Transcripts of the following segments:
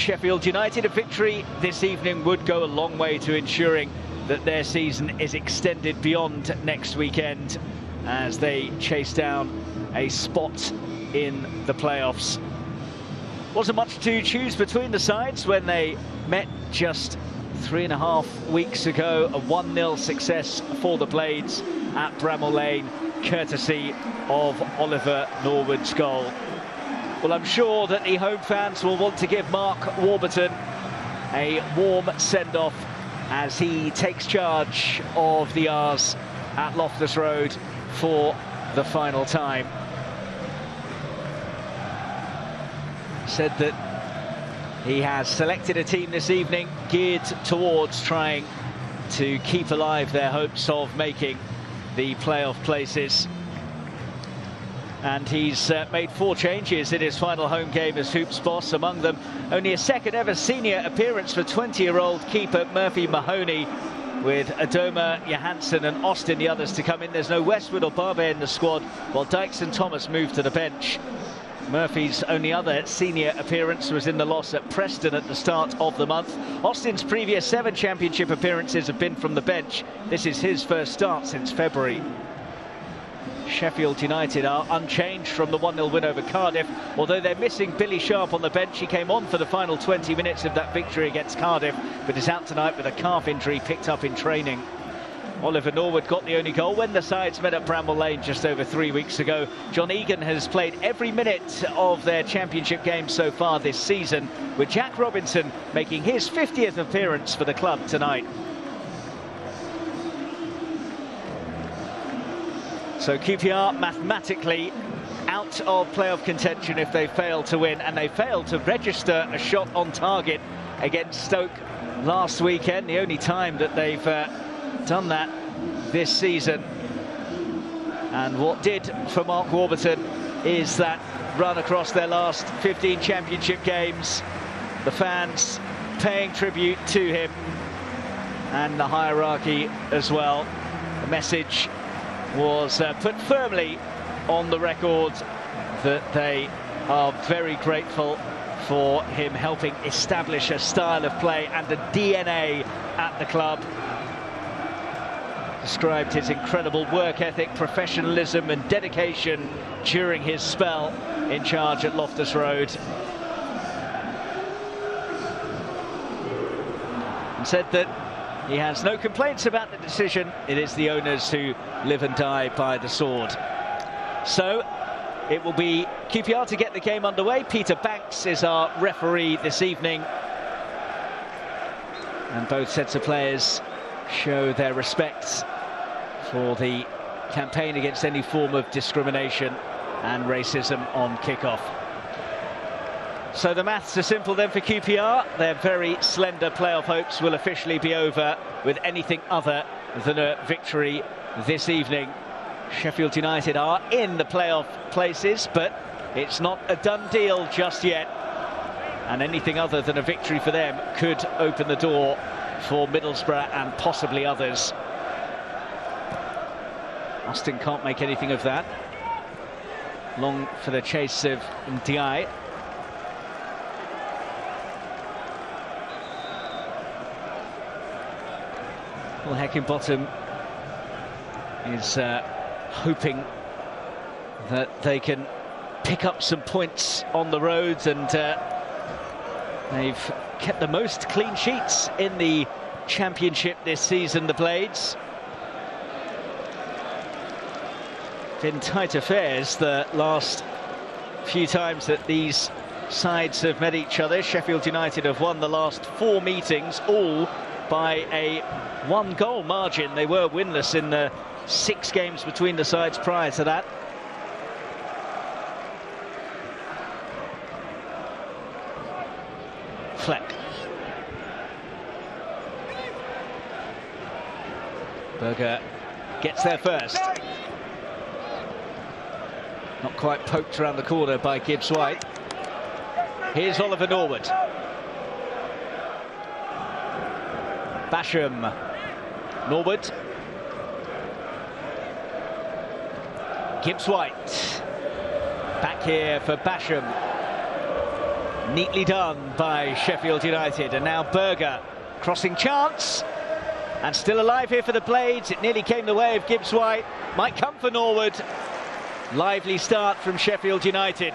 Sheffield United. A victory this evening would go a long way to ensuring that their season is extended beyond next weekend as they chase down a spot in the playoffs. Wasn't much to choose between the sides when they met just 3.5 weeks ago. A 1-0 success for the Blades at Bramall Lane, courtesy of Oliver Norwood's goal. Well, I'm sure that the home fans will want to give Mark Warburton a warm send-off as he takes charge of the R's at Loftus Road for the final time. Said that he has selected a team this evening geared towards trying to keep alive their hopes of making the playoff places. And he's made 4 changes in his final home game as Hoops boss. Among them, only a second ever senior appearance for 20-year-old keeper Murphy Mahoney, with Adoma, Johansson and Austin the others to come in. There's no Westwood or Barbe in the squad, while Dykes and Thomas moved to the bench. Murphy's only other senior appearance was in the loss at Preston at the start of the month. Austin's previous 7 championship appearances have been from the bench. This is his first start since February. Sheffield United are unchanged from the 1-0 win over Cardiff, although they're missing Billy Sharp on the bench. He came on for the final 20 minutes of that victory against Cardiff, but is out tonight with a calf injury picked up in training. Oliver Norwood got the only goal when the sides met at Bramall Lane just over 3 weeks ago. John Egan has played every minute of their championship games so far this season, with Jack Robinson making his 50th appearance for the club tonight. So QPR mathematically out of playoff contention if they fail to win, and they failed to register a shot on target against Stoke last weekend, the only time that they've done that this season. And what did for Mark Warburton is that run across their last 15 championship games, the fans paying tribute to him and the hierarchy as well. The message was put firmly on the record that they are very grateful for him helping establish a style of play and a DNA at the club. Described his incredible work ethic, professionalism and dedication during his spell in charge at Loftus Road. And said that he has no complaints about the decision. It is the owners who live and die by the sword. So it will be QPR to get the game underway. Peter Banks is our referee this evening. And both sets of players show their respects for the campaign against any form of discrimination and racism on kickoff. So the maths are simple then for QPR. Their very slender playoff hopes will officially be over with anything other than a victory this evening. Sheffield United are in the playoff places, but it's not a done deal just yet. And anything other than a victory for them could open the door for Middlesbrough and possibly others. Austin can't make anything of that. Long for the chase of Ndiaye. Well, Heckingbottom is hoping that they can pick up some points on the road, and they've kept the most clean sheets in the championship this season, the Blades. Been tight affairs the last few times that these sides have met each other. Sheffield United have won the last 4 meetings, all by a 1-goal margin. They were winless in the 6 games between the sides prior to that. Fleck. Berger gets there first. Not quite poked around the corner by Gibbs-White. Here's Oliver Norwood. Basham. Norwood. Gibbs-White. Back here for Basham. Neatly done by Sheffield United. And now Berger, crossing chance. And still alive here for the Blades. It nearly came the way of Gibbs White. Might come for Norwood. Lively start from Sheffield United.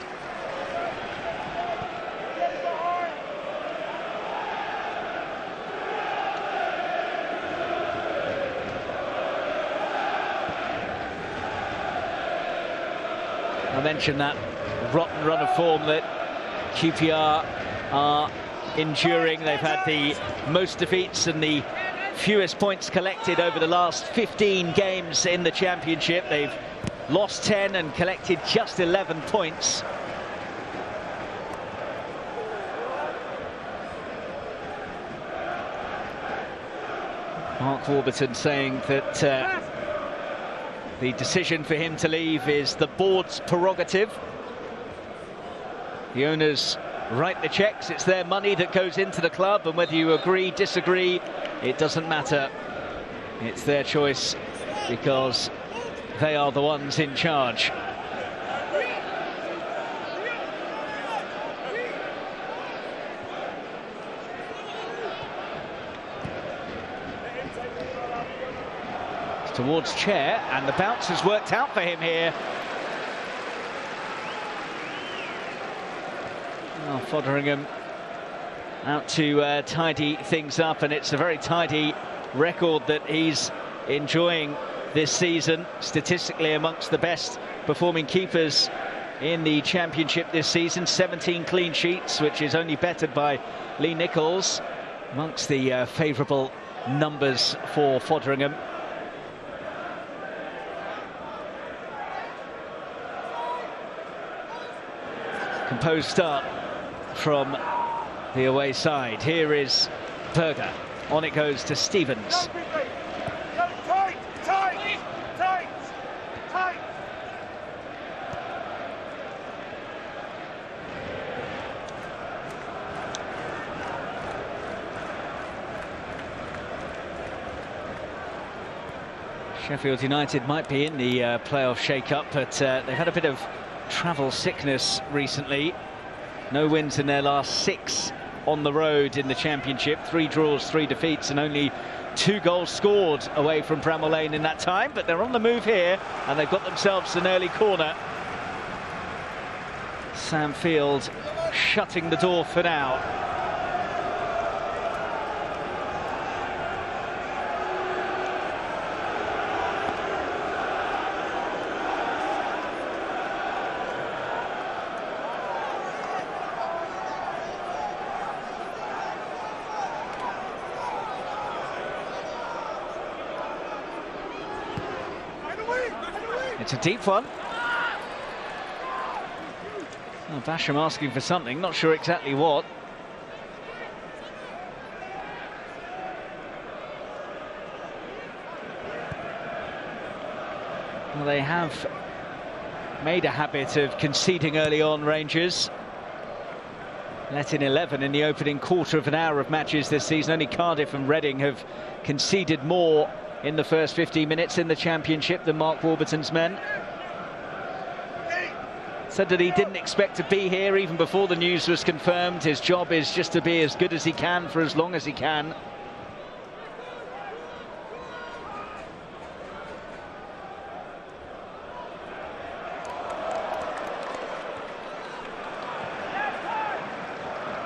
I mentioned that rotten run of form that QPR are enduring. They've had the most defeats and the fewest points collected over the last 15 games in the Championship. They've lost 10 and collected just 11 points. Mark Warburton saying that the decision for him to leave is the board's prerogative. The owners write the checks, it's their money that goes into the club, and whether you agree, disagree, it doesn't matter. It's their choice because they are the ones in charge. Towards Chair, and the bounce has worked out for him here. Oh, Fotheringham out to tidy things up, and it's a very tidy record that he's enjoying this season, statistically amongst the best performing keepers in the Championship this season. 17 clean sheets, which is only bettered by Lee Nichols, amongst the favourable numbers for Fotheringham. Composed start from the away side. Here is Berger. On it goes to Stevens. Sheffield United might be in the playoff shake-up, but they've had a bit of travel sickness recently. No wins in their last 6 on the road in the Championship. 3 draws, 3 defeats, and only 2 goals scored away from Bramall Lane in that time. But they're on the move here, and they've got themselves an early corner. Sam Field shutting the door for now. It's a deep one. Oh, Basham asking for something, not sure exactly what. Well, they have made a habit of conceding early on, Rangers. Let in 11 in the opening quarter of an hour of matches this season. Only Cardiff and Reading have conceded more in the first 15 minutes in the Championship than Mark Warburton's men. Said that he didn't expect to be here even before the news was confirmed. His job is just to be as good as he can for as long as he can.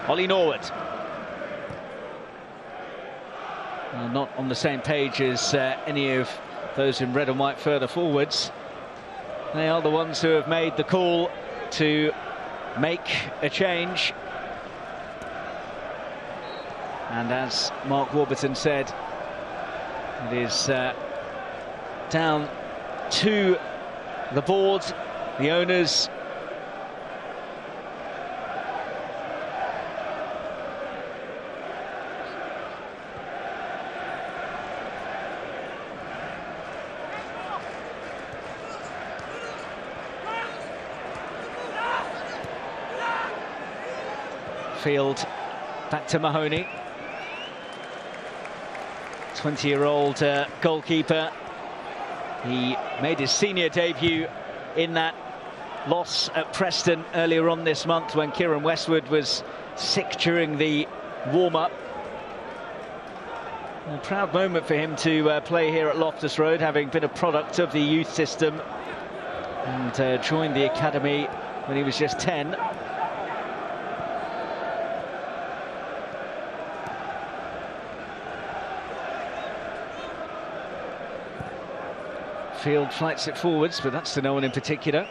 Ollie Norwood. Not on the same page as any of those in red and white further forwards. They are the ones who have made the call to make a change. And as Mark Warburton said, it is down to the board, the owners. Field back to Mahoney. 20-year-old goalkeeper. He made his senior debut in that loss at Preston earlier on this month when Kieran Westwood was sick during the warm-up. A proud moment for him to play here at Loftus Road, having been a product of the youth system and joined the academy when he was just 10. Field flights it forwards, but that's to no one in particular.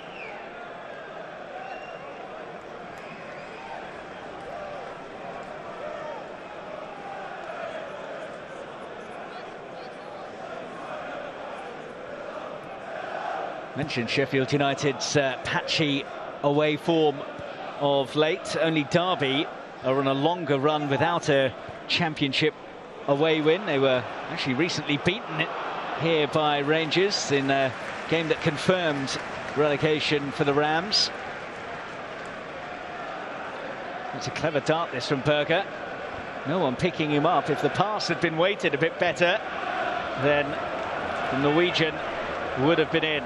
Mentioned Sheffield United's patchy away form of late. Only Derby are on a longer run without a championship away win. They were actually recently beaten here by Rangers in a game that confirmed relegation for the Rams. It's a clever dart this from Berger. No one picking him up. If the pass had been weighted a bit better, then the Norwegian would have been in.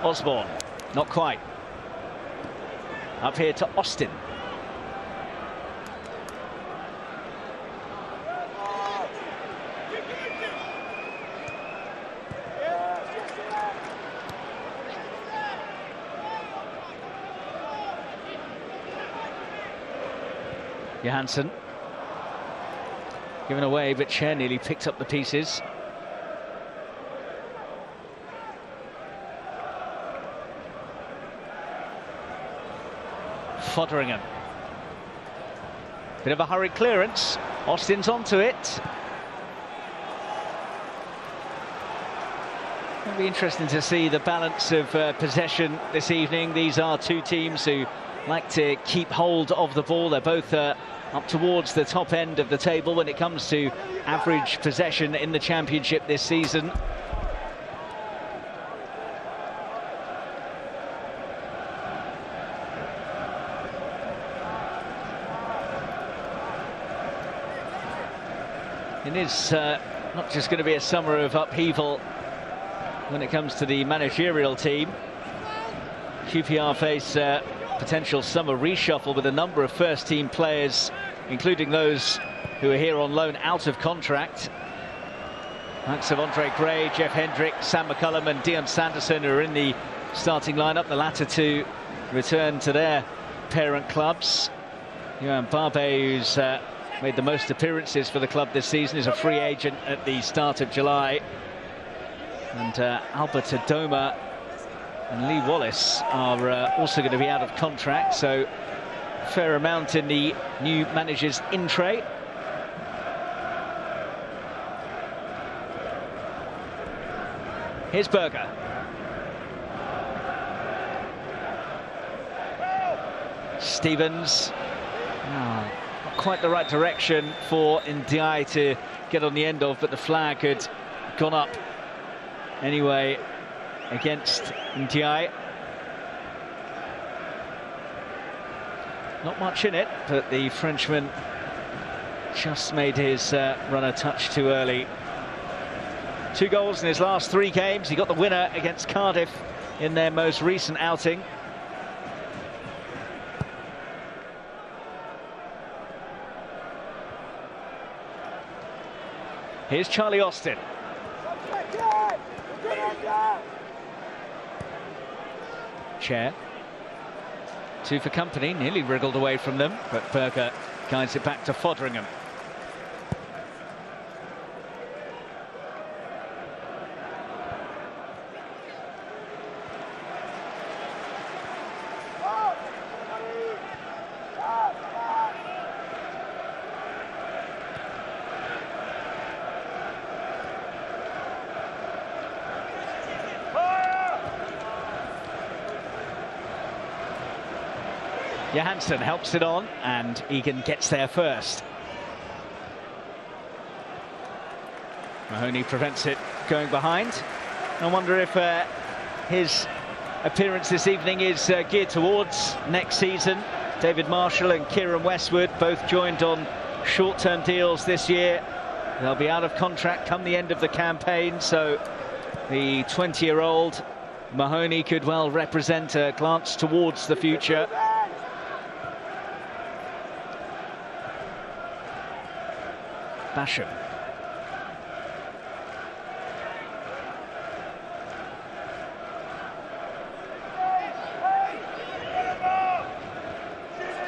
Osborne, not quite. Up here to Austin. Johansson. Given away, but Cher nearly picked up the pieces. Fotheringham. Bit of a hurried clearance. Austin's onto it. It'll be interesting to see the balance of possession this evening. These are two teams who like to keep hold of the ball. They're both up towards the top end of the table when it comes to average possession in the Championship this season. It is not just going to be a summer of upheaval when it comes to the managerial team. QPR face potential summer reshuffle with a number of first-team players, including those who are here on loan out of contract. Likes of Andre Gray, Jeff Hendrick, Sam McCullum and Dion Sanderson are in the starting lineup. The latter two return to their parent clubs. Johan Barbe, who's made the most appearances for the club this season, is a free agent at the start of July. And Albert Adoma and Lee Wallace are also going to be out of contract, so a fair amount in the new manager's in-tray. Here's Berger. Stevens. Not quite the right direction for Ndiaye to get on the end of, but the flag had gone up anyway against Ndiaye. Not much in it, but the Frenchman just made his run a touch too early. 2 goals in his last 3 games. He got the winner against Cardiff in their most recent outing. Here's Charlie Austin. Chair. 2 for company, nearly wriggled away from them, but Berger guides it back to Fotheringham. Johansson helps it on, and Egan gets there first. Mahoney prevents it going behind. I wonder if his appearance this evening is geared towards next season. David Marshall and Kieran Westwood both joined on short-term deals this year They'll be out of contract come the end of the campaign, so the 20-year-old Mahoney could well represent a glance towards the future. Basham.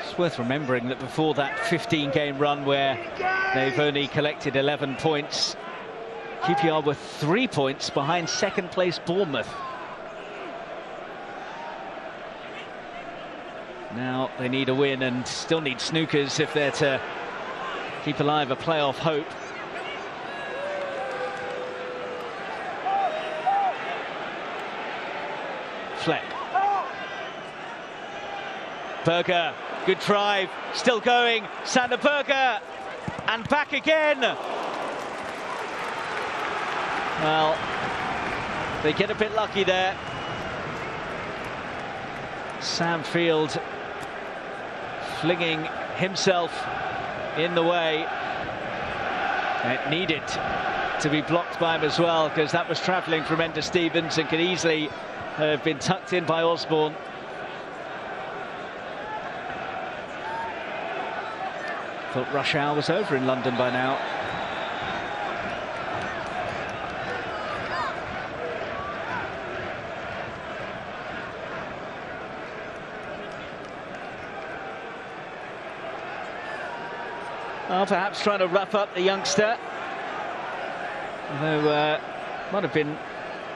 It's worth remembering that before that 15-game run where they've only collected 11 points, QPR were 3 points behind second-place Bournemouth. Now they need a win and still need snookers if they're to keep alive a playoff hope. Fleck. Berger, good drive, still going. Sander Berger, and back again. Well, they get a bit lucky there. Sam Field flinging himself in the way. It needed to be blocked by him as well, because that was travelling from Ender Stevens and could easily have been tucked in by Osborne. Thought rush hour was over in London by now. Well, perhaps trying to wrap up the youngster, although might have been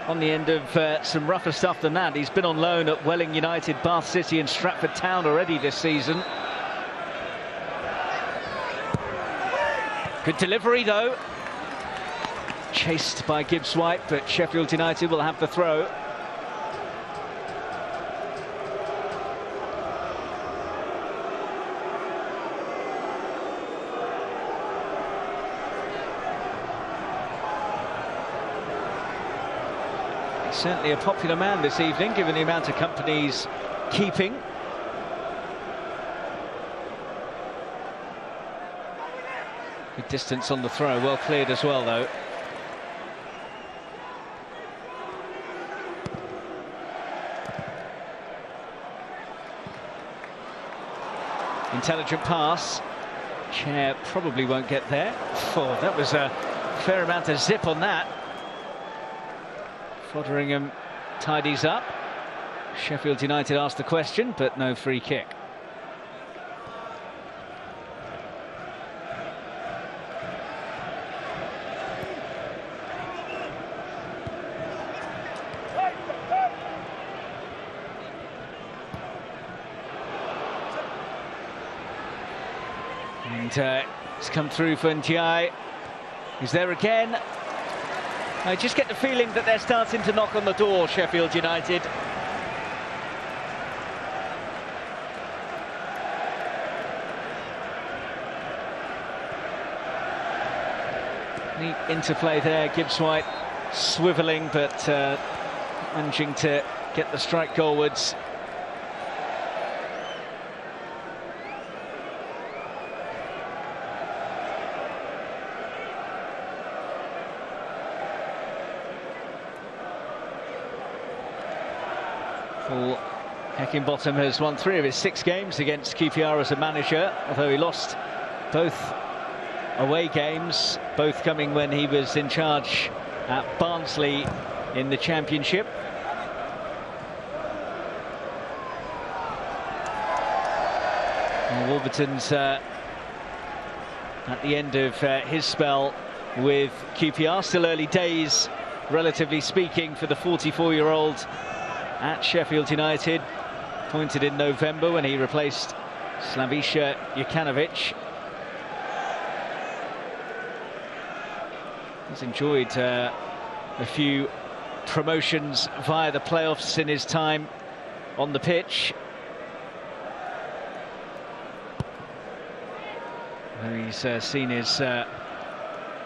on the end of some rougher stuff than that. He's been on loan at Welling United, Bath City and Stratford Town already this season. Good delivery though, chased by Gibbs-White, but Sheffield United will have the throw. Certainly a popular man this evening, given the amount of company he's keeping. Good distance on the throw, well cleared as well, though. Intelligent pass. Chair probably won't get there. Oh, that was a fair amount of zip on that. Fotheringham tidies up. Sheffield United asked the question, but no free kick. And it's come through for Ndiaye. He's there again. I just get the feeling that they're starting to knock on the door, Sheffield United. Neat interplay there, Gibbs-White swivelling, but managing to get the strike goalwards. Paul Heckingbottom has won 3 of his 6 games against QPR as a manager, although he lost both away games, both coming when he was in charge at Barnsley in the Championship. Well, Wolverton's at the end of his spell with QPR, still early days, relatively speaking, for the 44-year-old at Sheffield United, appointed in November when he replaced Slavisha Jukanovic. He's enjoyed a few promotions via the playoffs in his time on the pitch. He's seen his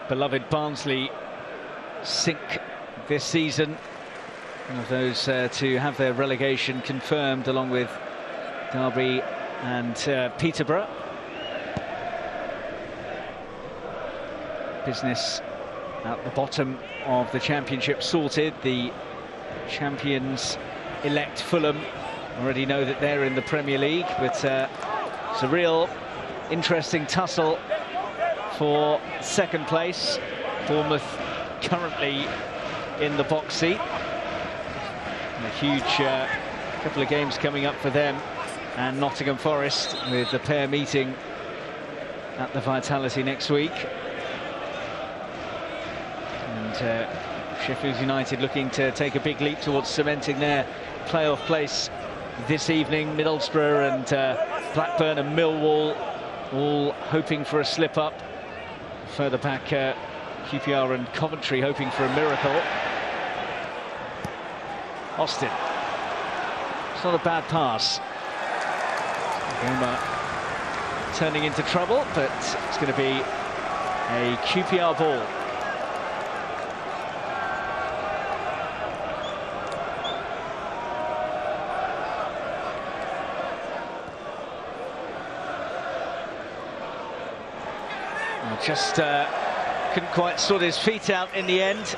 beloved Barnsley sink this season. One of those to have their relegation confirmed, along with Derby and Peterborough. business at the bottom of the Championship sorted. The champions-elect Fulham already know that they're in the Premier League, but it's a real interesting tussle for second place. Bournemouth currently in the box seat. And a huge couple of games coming up for them and Nottingham Forest, with the pair meeting at the Vitality next week. And Sheffield United looking to take a big leap towards cementing their playoff place this evening. Middlesbrough and Blackburn and Millwall all hoping for a slip-up. Further back, QPR and Coventry hoping for a miracle. Austin. It's not a bad pass. Roma turning into trouble, but it's going to be a QPR ball. Just couldn't quite sort his feet out in the end.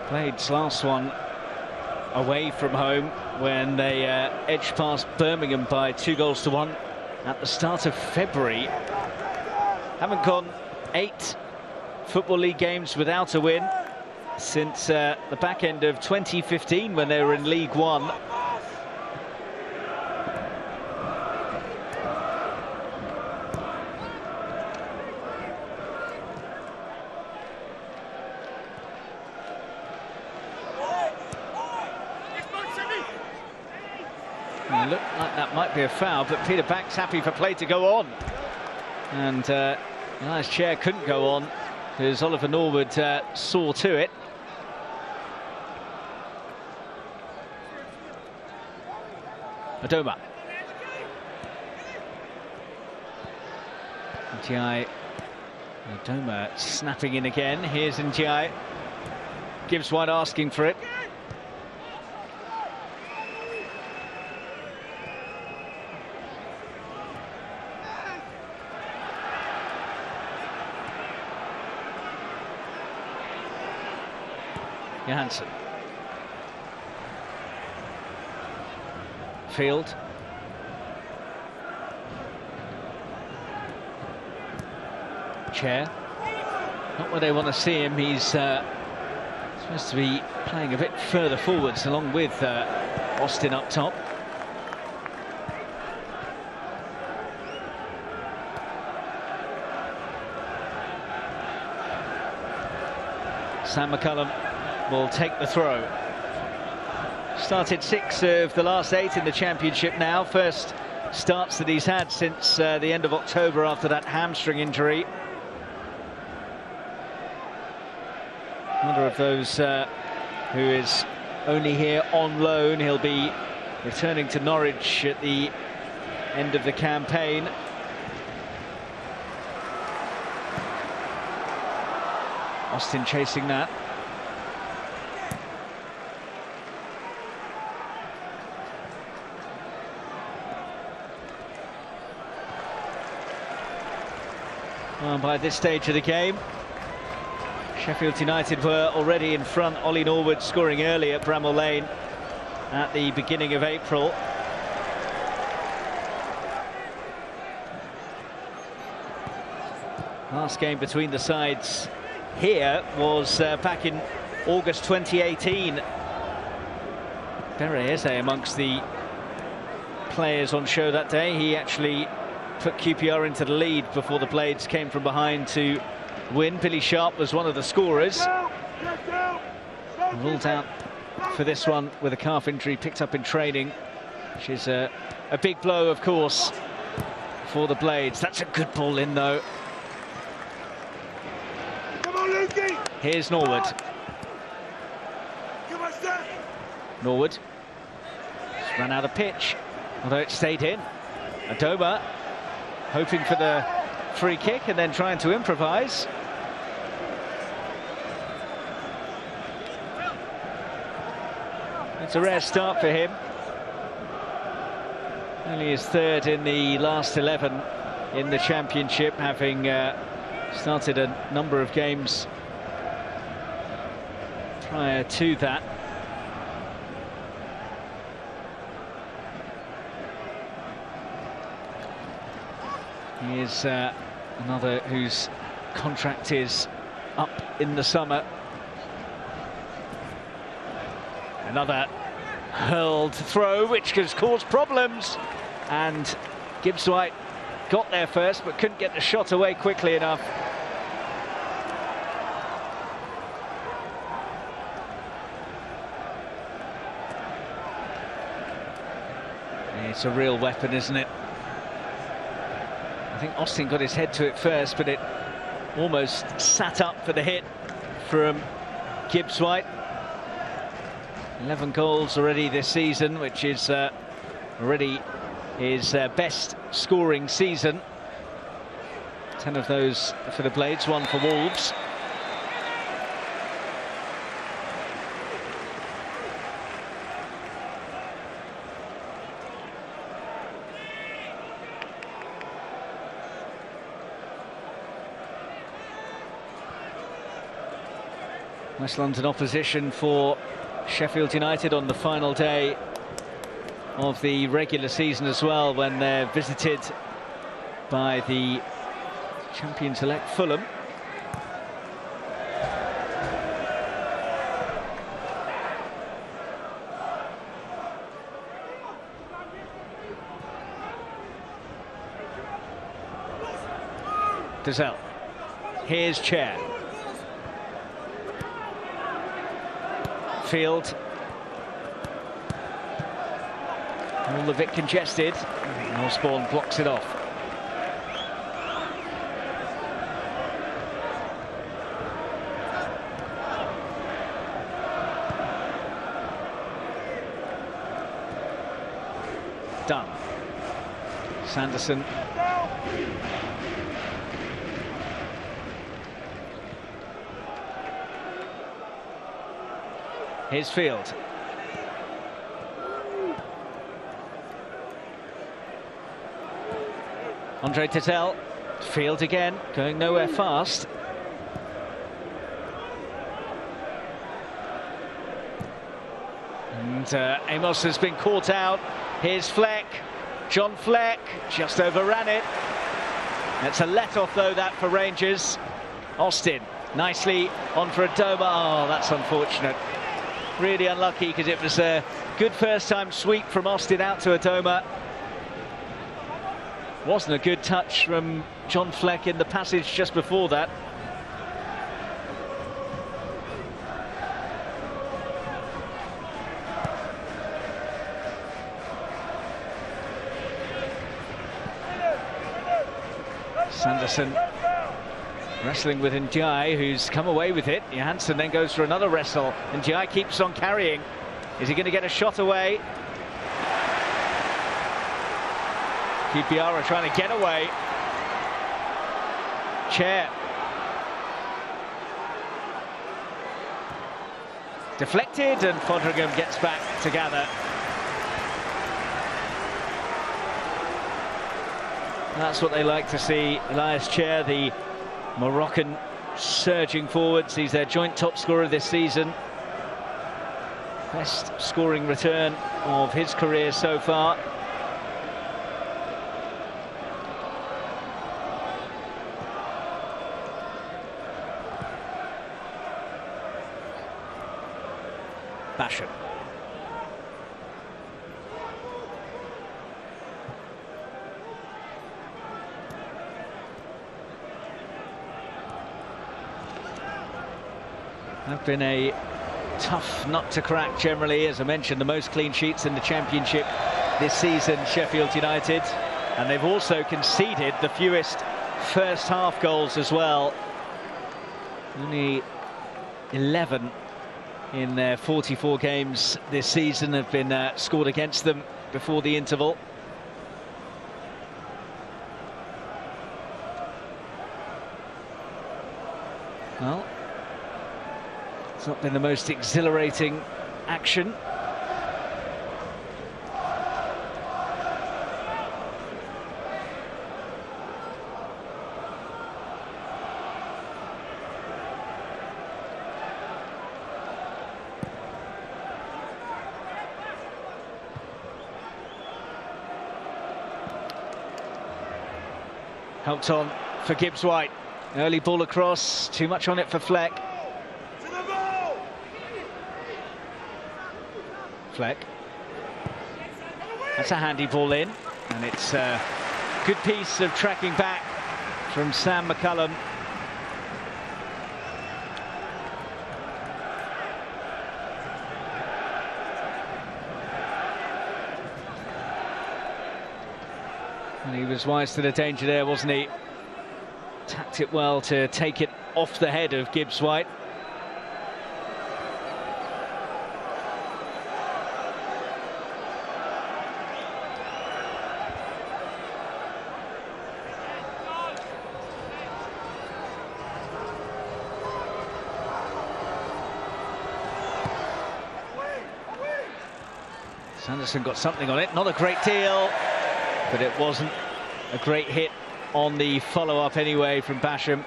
Blade's last one away from home when they edged past Birmingham by 2-1 at the start of February. Haven't gone 8 Football League games without a win since the back end of 2015 when they were in League One. It looked like that might be a foul, but Peter Back's happy for play to go on. And Elias Chair couldn't go on because Oliver Norwood saw to it. Adoma. Ndiaye. Adoma snapping in again. Here's Ndiaye. Gives wide, asking for it. Johansson. Field. Chair. Not where they want to see him. He's supposed to be playing a bit further forwards along with Austin up top. Sam McCullum will take the throw. Started 6 of the last 8 in the Championship now. First starts that he's had since the end of October after that hamstring injury. Another of those who is only here on loan. He'll be returning to Norwich at the end of the campaign. Austin chasing that. Well, by this stage of the game, Sheffield United were already in front. Ollie Norwood scoring early at Bramall Lane at the beginning of April. Last game between the sides here was back in August 2018. Bereze amongst the players on show that day. He actually put QPR into the lead before the Blades came from behind to win. Billy Sharp was one of the scorers. Ruled out for this one with a calf injury picked up in training, which is a big blow, of course, for the Blades. That's a good ball in, though. Here's Norwood. Norwood ran out of pitch, although it stayed in. Adoma hoping for the free kick and then trying to improvise. It's a rare start for him. Only his third in the last 11 in the Championship, having started a number of games prior to that. He is another whose contract is up in the summer. Another hurled throw which has caused problems, and Gibbs-White got there first but couldn't get the shot away quickly enough. It's a real weapon, isn't it? I think Austin got his head to it first, but it almost sat up for the hit from Gibbs-White. 11 goals already this season, which is already his best scoring season. 10 of those for the Blades, 1 for Wolves. West London opposition for Sheffield United on the final day of the regular season as well, when they're visited by the champions-elect Fulham. Dazelle. Here's Chair. Field. All a bit congested. Osborne blocks it off. Done. Sanderson. Here's Field. Andre Tittel. Field again, going nowhere fast. And Amos has been caught out. Here's Fleck. John Fleck just overran it. It's a let-off, though, that for Rangers. Austin nicely on for Adoma. Oh, that's unfortunate. Really unlucky, because it was a good first-time sweep from Austin out to Adoma. Wasn't a good touch from John Fleck in the passage just before that. Sanderson wrestling with Ndiaye, who's come away with it. Johansson then goes for another wrestle. Ndiaye keeps on carrying. Is he going to get a shot away? Kipiara trying to get away. Chair. Deflected, and Fodringham gets back to gather. That's what they like to see. Elias Chair, the Moroccan, surging forwards. He's their joint top scorer this season. Best scoring return of his career so far. Basham. Have been a tough nut to crack generally. As I mentioned, the most clean sheets in the Championship this season, Sheffield United, and they've also conceded the fewest first half goals as well. Only 11 in their 44 games this season have been scored against them before the interval. Well, it's not been the most exhilarating action. Helped on for Gibbs White. Early ball across, too much on it for Fleck. Fleck. That's a handy ball in, and it's a good piece of tracking back from Sam McCullum. And he was wise to the danger there, wasn't he? Tapped it well to take it off the head of Gibbs White. Sanderson got something on it, not a great deal, but it wasn't a great hit on the follow-up anyway from Basham.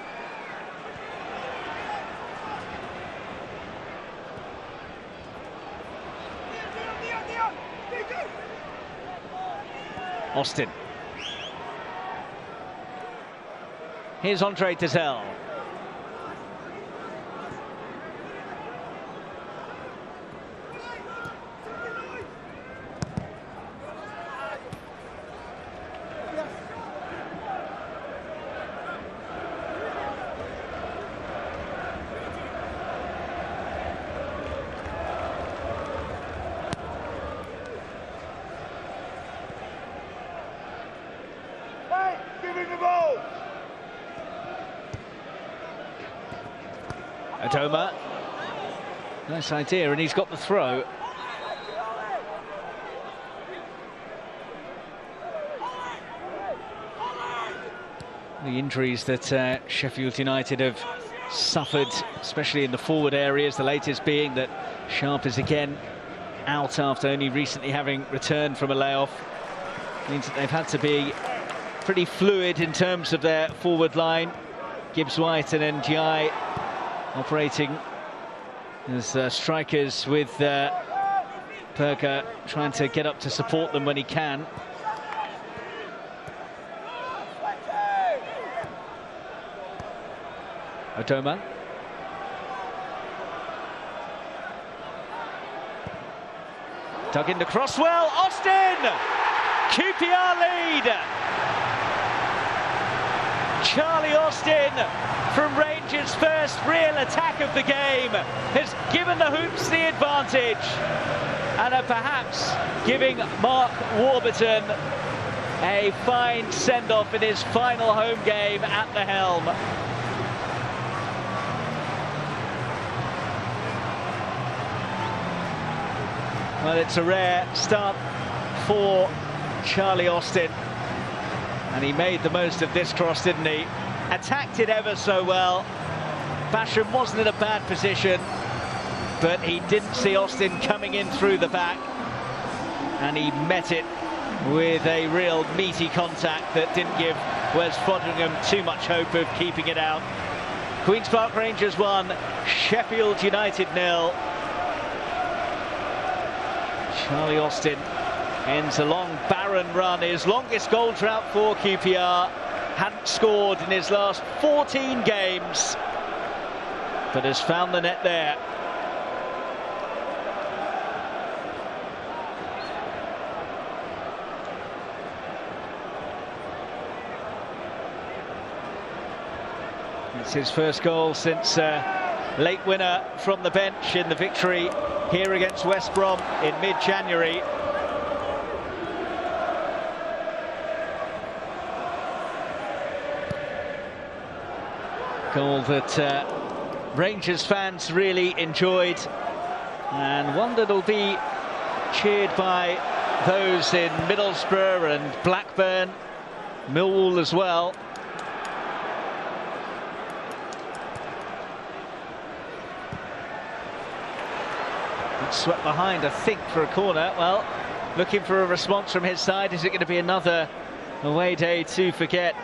Austin. Here's Andre Tezzel. Adoma, nice idea, and he's got the throw. The injuries that Sheffield United have suffered, especially in the forward areas, the latest being that Sharp is again out after only recently having returned from a layoff, means that they've had to be pretty fluid in terms of their forward line. Gibbs White and NGI operating as strikers, with Perker trying to get up to support them when he can. Adoma. Dug into Crosswell. Austin! QPR lead! Charlie Austin, from Rangers' first real attack of the game, has given the Hoops the advantage, and are perhaps giving Mark Warburton a fine send-off in his final home game at the helm. Well, it's a rare start for Charlie Austin, and he made the most of this cross, didn't he? Attacked it ever so well. Basham wasn't in a bad position, but he didn't see Austin coming in through the back, and he met it with a real meaty contact that didn't give Wes Foderingham too much hope of keeping it out. Queen's Park Rangers 1, Sheffield United 0. Charlie Austin ends a long, barren run, his longest goal drought for QPR. Hadn't scored in his last 14 games, but has found the net there. It's his first goal since late winner from the bench in the victory here against West Brom in mid-January. Goal that Rangers fans really enjoyed and one that'll be cheered by those in Middlesbrough and Blackburn, Millwall as well. It's swept behind, I think, for a corner. Well, looking for a response from his side. Is it going to be another away day to forget?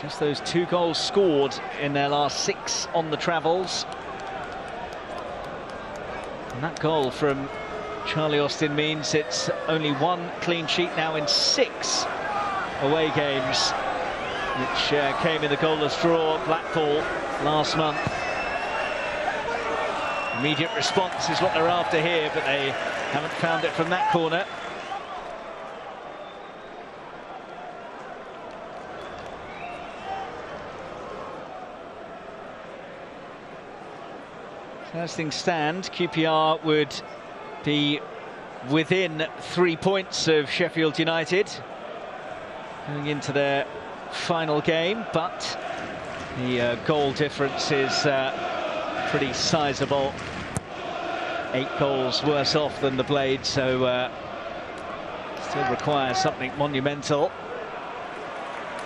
Just those 2 goals scored in their last 6 on the travels. And that goal from Charlie Austin means it's only 1 clean sheet now in 6 away games, which came in the goalless draw, Blackpool, last month. Immediate response is what they're after here, but they haven't found it from that corner. So as things stand, QPR would be within 3 points of Sheffield United going into their final game, but the goal difference is pretty sizable. 8 goals worse off than the Blades, so still requires something monumental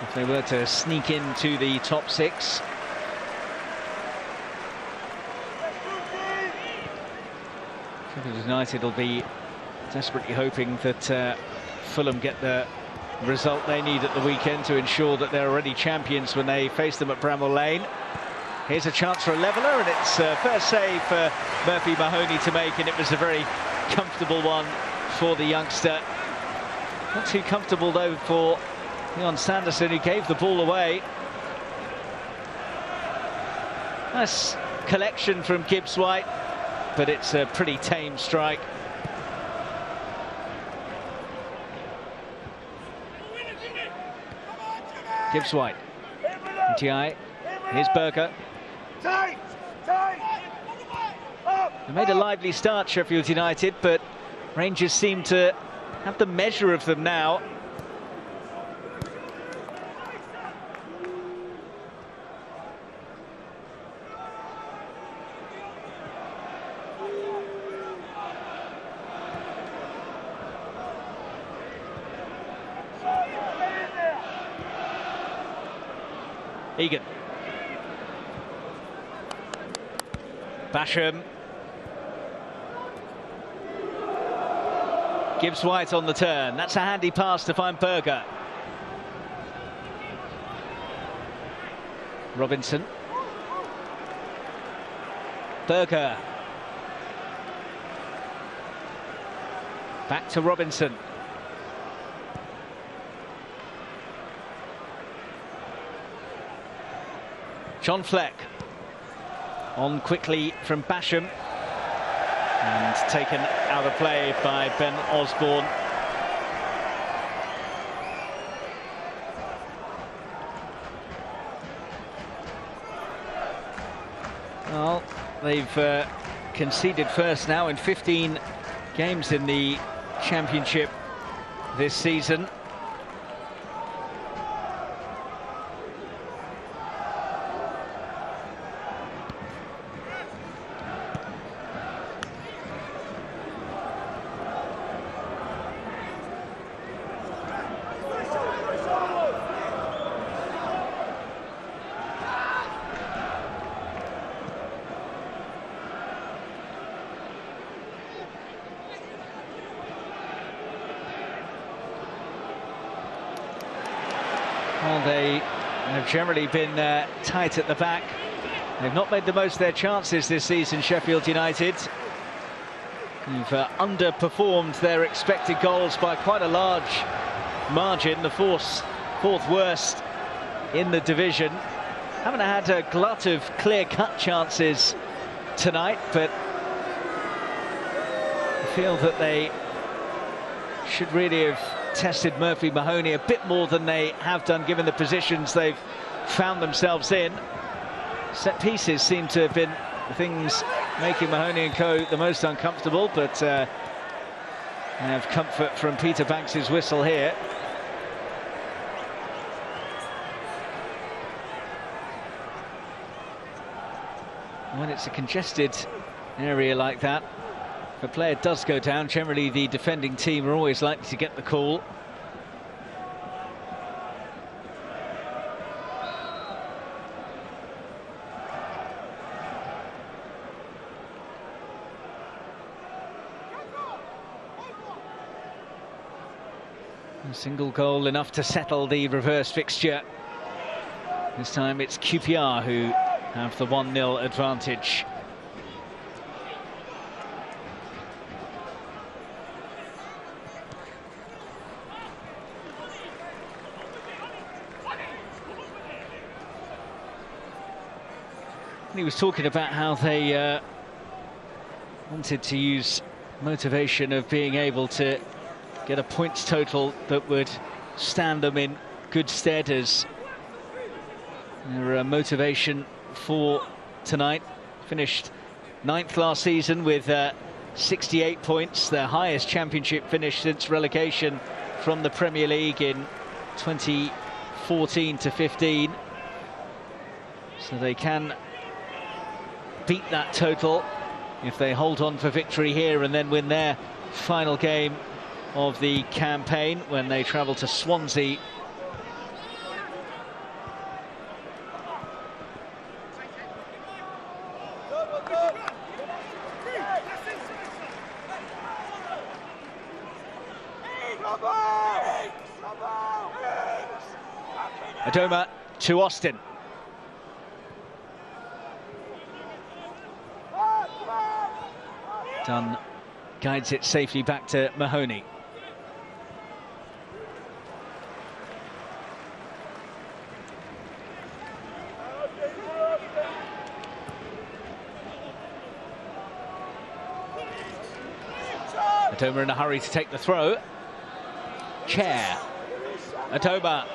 if they were to sneak into the top 6. Sheffield United will be desperately hoping that Fulham get the result they need at the weekend to ensure that they're already champions when they face them at Bramall Lane. Here's a chance for a leveller, and it's first save for Murphy Mahoney to make, and it was a very comfortable one for the youngster. Not too comfortable though for Leon Sanderson, who gave the ball away. Nice collection from Gibbs White, but it's a pretty tame strike. Gibbs White, GI, here's Berger. They made a lively start, Sheffield United, but Rangers seem to have the measure of them now. Egan. Basham. Gibbs White on the turn. That's a handy pass to find Berger. Robinson. Berger. Back to Robinson. John Fleck. On quickly from Basham. And taken out of play by Ben Osborne. Well, they've conceded first now in 15 games in the Championship this season. Well, they have generally been tight at the back. They've not made the most of their chances this season, Sheffield United. They've underperformed their expected goals by quite a large margin, the fourth worst in the division. Haven't had a glut of clear-cut chances tonight, but I feel that they should really have tested Murphy Mahoney a bit more than they have done, given the positions they've found themselves in. Set pieces seem to have been the things making Mahoney and co the most uncomfortable, but they have comfort from Peter Banks's whistle here. when it's a congested area like that, if a player does go down, generally the defending team are always likely to get the call. A single goal enough to settle the reverse fixture. This time it's QPR who have the 1-0 advantage. He was talking about how they wanted to use motivation of being able to get a points total that would stand them in good stead as their motivation for tonight. Finished 9th last season with 68 points, their highest championship finish since relegation from the Premier League in 2014 to 15. So they can beat that total if they hold on for victory here and then win their final game of the campaign when they travel to Swansea. Adoma to Austin. Dunn guides it safely back to Mahoney. Adoma in a hurry to take the throw. Chair. Adoma.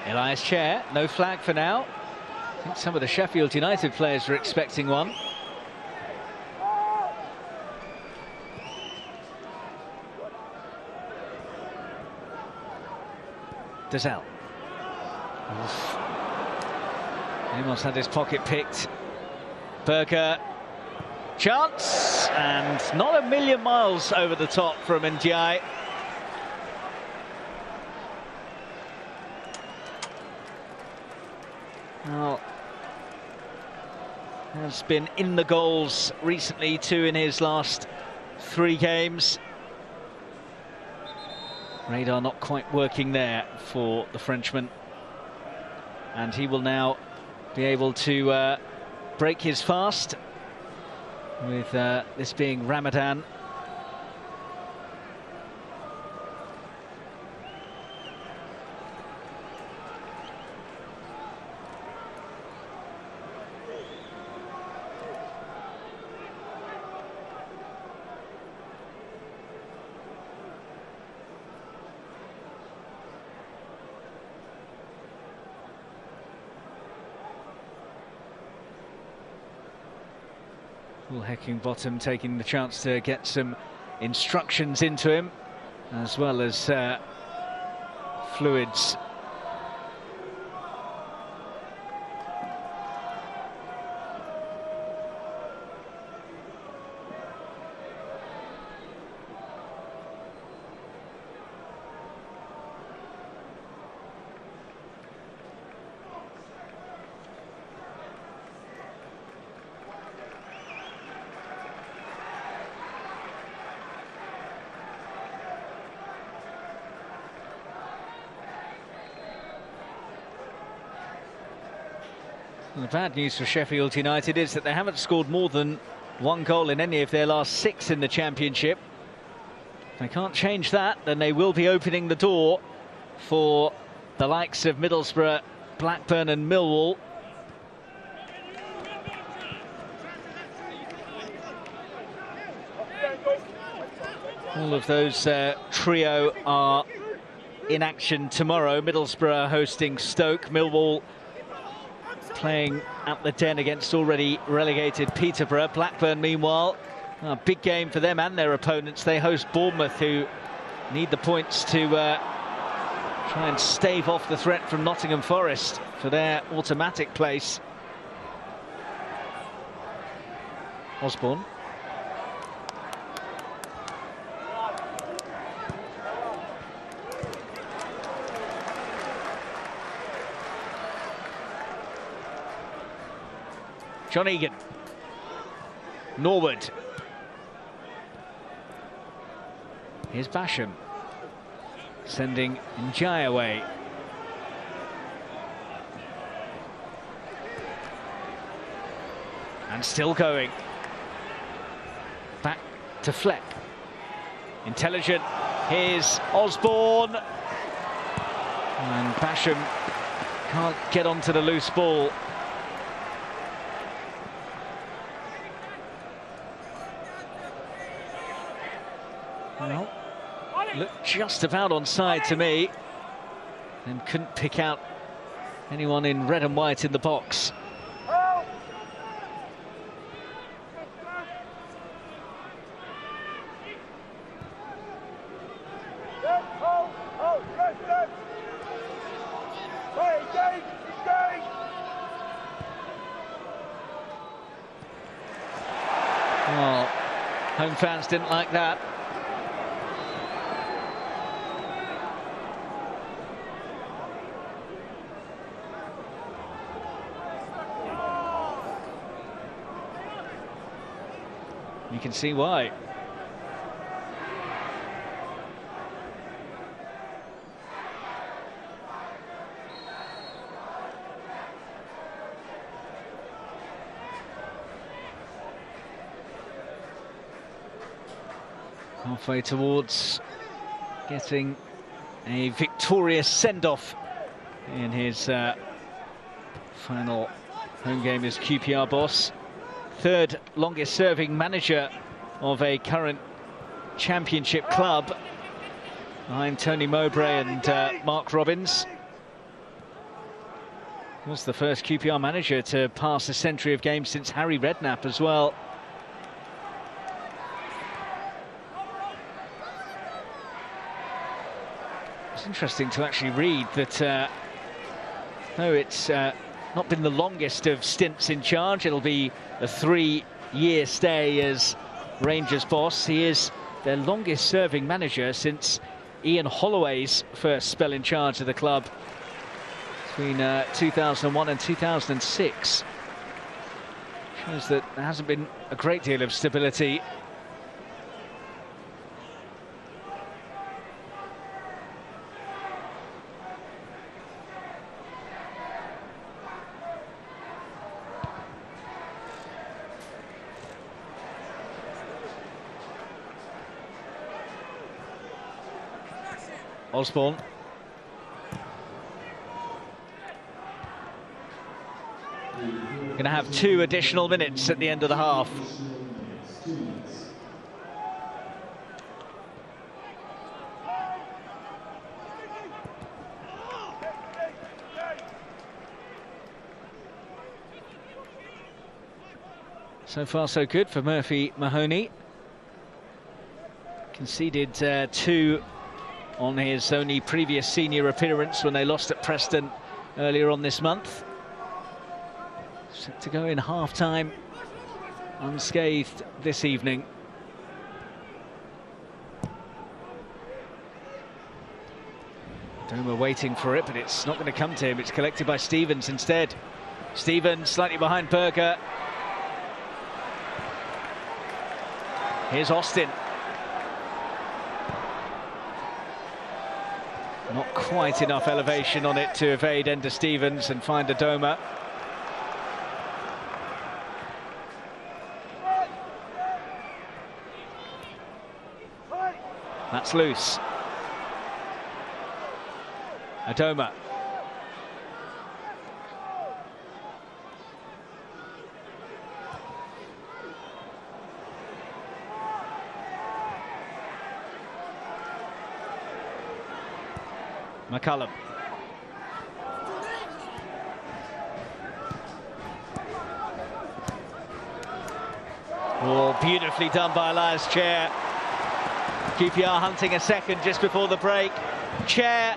Elias Chair, no flag for now. I think some of the Sheffield United players are expecting one. Dazelle. Amos had his pocket picked. Berger. Chance, and not a million miles over the top from Ndiaye. Well, has been in the goals recently, 2 in his last 3 games. Radar not quite working there for the Frenchman, and he will now be able to break his fast with this being Ramadan. Heckingbottom taking the chance to get some instructions into him, as well as fluids. The bad news for Sheffield United is that they haven't scored more than 1 goal in any of their last 6 in the Championship. If they can't change that, then they will be opening the door for the likes of Middlesbrough, Blackburn and Millwall. All of those trio are in action tomorrow. Middlesbrough hosting Stoke, Millwall playing at the Den against already relegated Peterborough. Blackburn, meanwhile, a big game for them and their opponents. They host Bournemouth, who need the points to try and stave off the threat from Nottingham Forest for their automatic place. Osborne. John Egan. Norwood. Here's Basham. Sending Njai away. And still going. Back to Fleck. Intelligent. Here's Osborne. And Basham can't get onto the loose ball. Well, looked just about onside to me, and couldn't pick out anyone in red and white in the box. Well, home fans didn't like that. You can see why. Halfway towards getting a victorious send-off in his final home game as QPR boss. Third longest serving manager of a current championship club, behind Tony Mowbray and Mark Robbins. He was the first QPR manager to pass a century of games since Harry Redknapp as well. It's interesting to actually read that though it's not been the longest of stints in charge, it'll be a 3-year stay as Rangers boss. He is their longest serving manager since Ian Holloway's first spell in charge of the club between 2001 and 2006. Shows that there hasn't been a great deal of stability. Osborne. Going to have 2 additional minutes at the end of the half. So far so good for Murphy Mahoney. Conceded 2 on his only previous senior appearance when they lost at Preston earlier on this month. Set to go in half-time unscathed this evening. Doma waiting for it, but it's not going to come to him. It's collected by Stevens instead. Stevens slightly behind Berger. Here's Austin. Not quite enough elevation on it to evade Ender Stevens and find Adoma. That's loose. Adoma. McCullum. Oh, beautifully done by Elias Chair. QPR hunting a second just before the break. Chair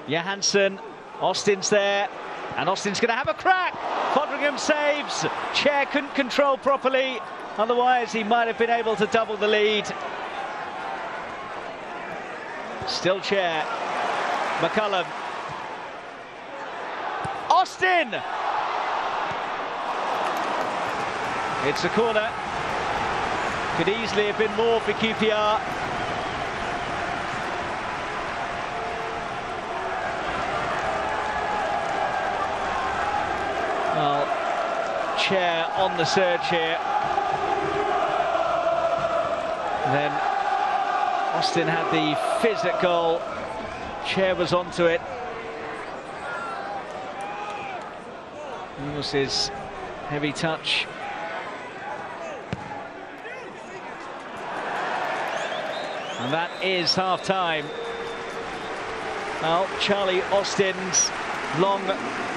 Johansson, Austin's there, and Austin's going to have a crack. Foderingham saves. Chair couldn't control properly, otherwise he might have been able to double the lead. Still Chair. McCullum. Austin! It's a corner. Could easily have been more for QPR. Well, Chair on the surge here. Then Austin had the fizz at goal. Chair was onto it. It was his heavy touch. And that is half-time. Well, Charlie Austin's long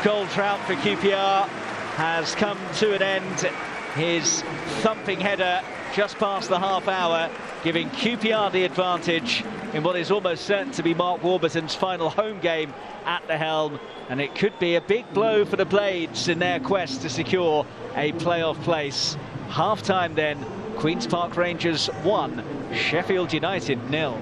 goal drought for QPR has come to an end. His thumping header just past the half hour, giving QPR the advantage in what is almost certain to be Mark Warburton's final home game at the helm. And it could be a big blow for the Blades in their quest to secure a playoff place. Half-time then, Queen's Park Rangers 1, Sheffield United 0.